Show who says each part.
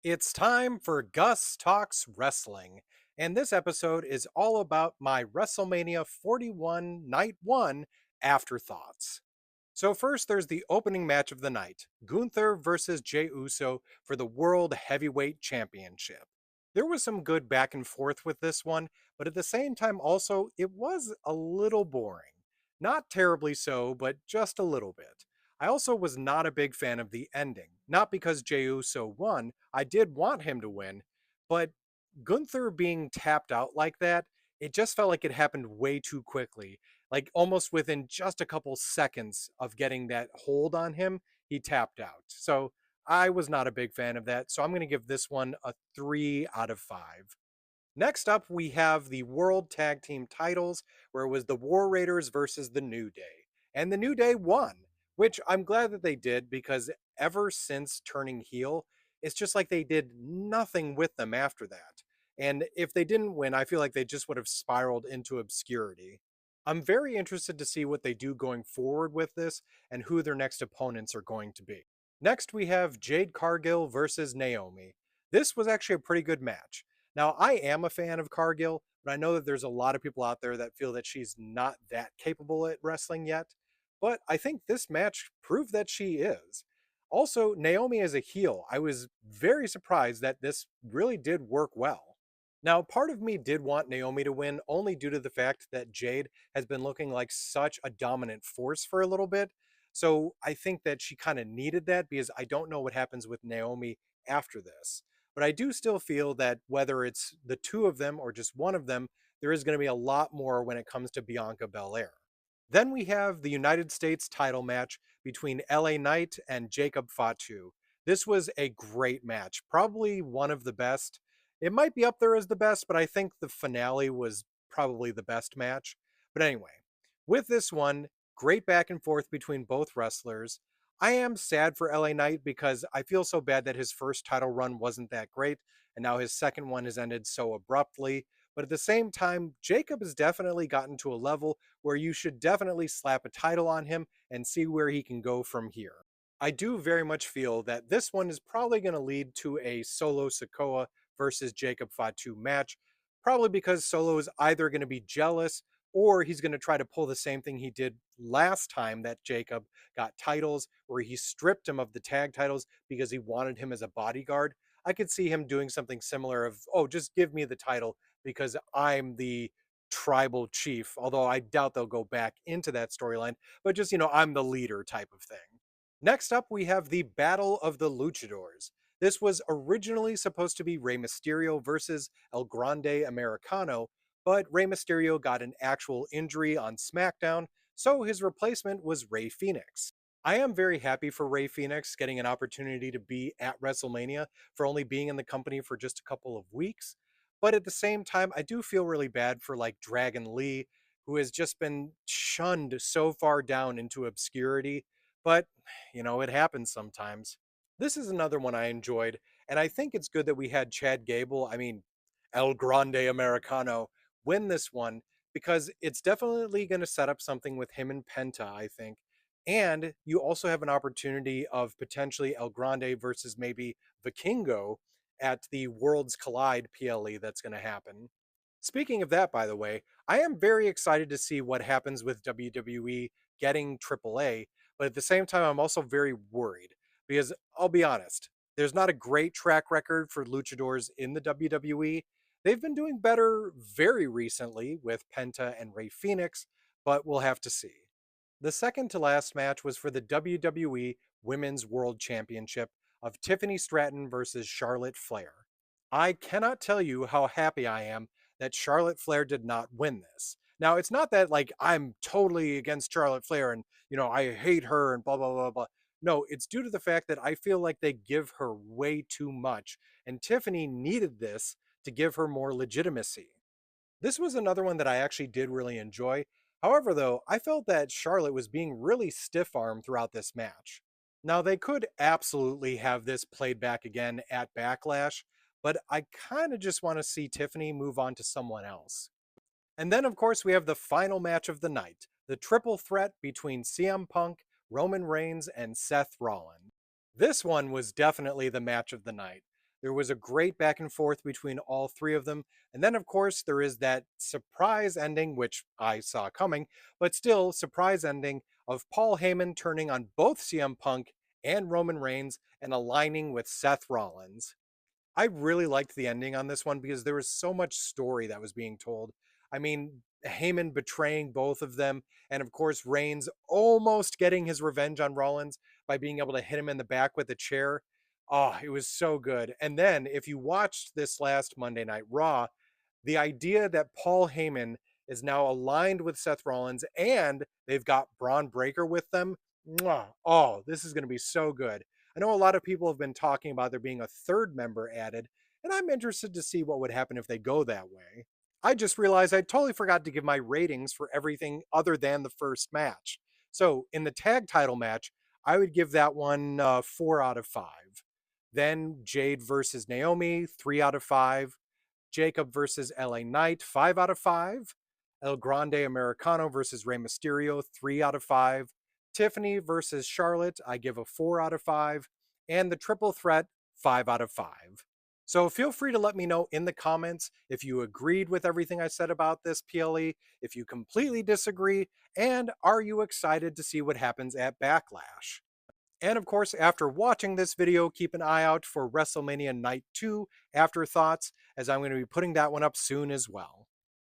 Speaker 1: It's time for Gus Talks Wrestling, and this episode is all about my WrestleMania 41 Night 1 Afterthoughts. So, first, there's the opening match of the night, Gunther versus Jey Uso for the World Heavyweight Championship. There was some good back and forth with this one, but at the same time, also, it was a little boring. Not terribly so, but just a little bit. I also was not a big fan of the ending. Not because Jey Uso won, I did want him to win, but Gunther being tapped out like that, it just felt like it happened way too quickly. Like almost within just a couple seconds of getting that hold on him, he tapped out. So I was not a big fan of that. So I'm going to give this one a 3 out of 5. Next up, we have the World Tag Team titles, where it was the War Raiders versus the New Day. And the New Day won, which I'm glad that they did because ever since turning heel, it's just like they did nothing with them after that. And if they didn't win, I feel like they just would have spiraled into obscurity. I'm very interested to see what they do going forward with this and who their next opponents are going to be. Next, we have Jade Cargill versus Naomi. This was actually a pretty good match. Now, I am a fan of Cargill, but I know that there's a lot of people out there that feel that she's not that capable at wrestling yet. But I think this match proved that she is. Also, Naomi as a heel, I was very surprised that this really did work well. Now, part of me did want Naomi to win only due to the fact that Jade has been looking like such a dominant force for a little bit. So I think that she kind of needed that because I don't know what happens with Naomi after this. But I do still feel that whether it's the two of them or just one of them, there is going to be a lot more when it comes to Bianca Belair. Then we have the United States title match between LA Knight and Jacob Fatu. This was a great match, probably one of the best. It might be up there as the best, but I think the finale was probably the best match. But anyway, with this one, great back and forth between both wrestlers. I am sad for LA Knight because I feel so bad that his first title run wasn't that great, and now his second one has ended so abruptly. But at the same time, Jacob has definitely gotten to a level where you should definitely slap a title on him and see where he can go from here. I do very much feel that this one is probably going to lead to a Solo Sokoa versus Jacob Fatu match, probably because Solo is either going to be jealous or he's going to try to pull the same thing he did last time that Jacob got titles, where he stripped him of the tag titles because he wanted him as a bodyguard. I could see him doing something similar of, oh, just give me the title because I'm the tribal chief, although I doubt they'll go back into that storyline, but just, I'm the leader type of thing. Next up, we have the Battle of the Luchadors. This was originally supposed to be Rey Mysterio versus El Grande Americano, but Rey Mysterio got an actual injury on SmackDown, so his replacement was Rey Fenix. I am very happy for Rey Fenix getting an opportunity to be at WrestleMania for only being in the company for just a couple of weeks. But at the same time, I do feel really bad for like Dragon Lee, who has just been shunned so far down into obscurity. But, it happens sometimes. This is another one I enjoyed, and I think it's good that we had Chad Gable, El Grande Americano, win this one because it's definitely going to set up something with him and Penta, I think. And you also have an opportunity of potentially El Grande versus maybe Vikingo at the Worlds Collide PLE that's going to happen. Speaking of that, by the way, I am very excited to see what happens with WWE getting AAA, but at the same time, I'm also very worried because I'll be honest, there's not a great track record for luchadors in the WWE. They've been doing better very recently with Penta and Rey Fenix, but we'll have to see. The second to last match was for the WWE Women's World Championship of Tiffany Stratton versus Charlotte Flair. I cannot tell you how happy I am that Charlotte Flair did not win this. Now, it's not that like I'm totally against Charlotte Flair and, I hate her and blah, blah, blah, blah. No, it's due to the fact that I feel like they give her way too much, and Tiffany needed this to give her more legitimacy. This was another one that I actually did really enjoy. However, though, I felt that Charlotte was being really stiff armed throughout this match. Now, they could absolutely have this played back again at Backlash, but I kind of just want to see Tiffany move on to someone else. And then, of course, we have the final match of the night, the triple threat between CM Punk, Roman Reigns, and Seth Rollins. This one was definitely the match of the night. There was a great back and forth between all three of them. And then, of course, there is that surprise ending, which I saw coming, but still, surprise ending of Paul Heyman turning on both CM Punk and Roman Reigns and aligning with Seth Rollins. I really liked the ending on this one because there was so much story that was being told. I mean, Heyman betraying both of them, and of course, Reigns almost getting his revenge on Rollins by being able to hit him in the back with a chair. Oh, it was so good. And then, if you watched this last Monday Night Raw, the idea that Paul Heyman is now aligned with Seth Rollins and they've got Braun Breaker with them. Mwah. Oh, this is going to be so good. I know a lot of people have been talking about there being a third member added, and I'm interested to see what would happen if they go that way. I just realized I totally forgot to give my ratings for everything other than the first match. So, in the tag title match, I would give that one 4 out of 5. Then Jade versus Naomi, 3 out of 5. Jacob versus LA Knight, 5 out of 5. El Grande Americano versus Rey Mysterio, 3 out of 5. Tiffany versus Charlotte, I give a 4 out of 5. And the triple threat, 5 out of 5. So feel free to let me know in the comments if you agreed with everything I said about this PLE, if you completely disagree, and are you excited to see what happens at Backlash? And of course, after watching this video, keep an eye out for WrestleMania Night 2 Afterthoughts, as I'm going to be putting that one up soon as well.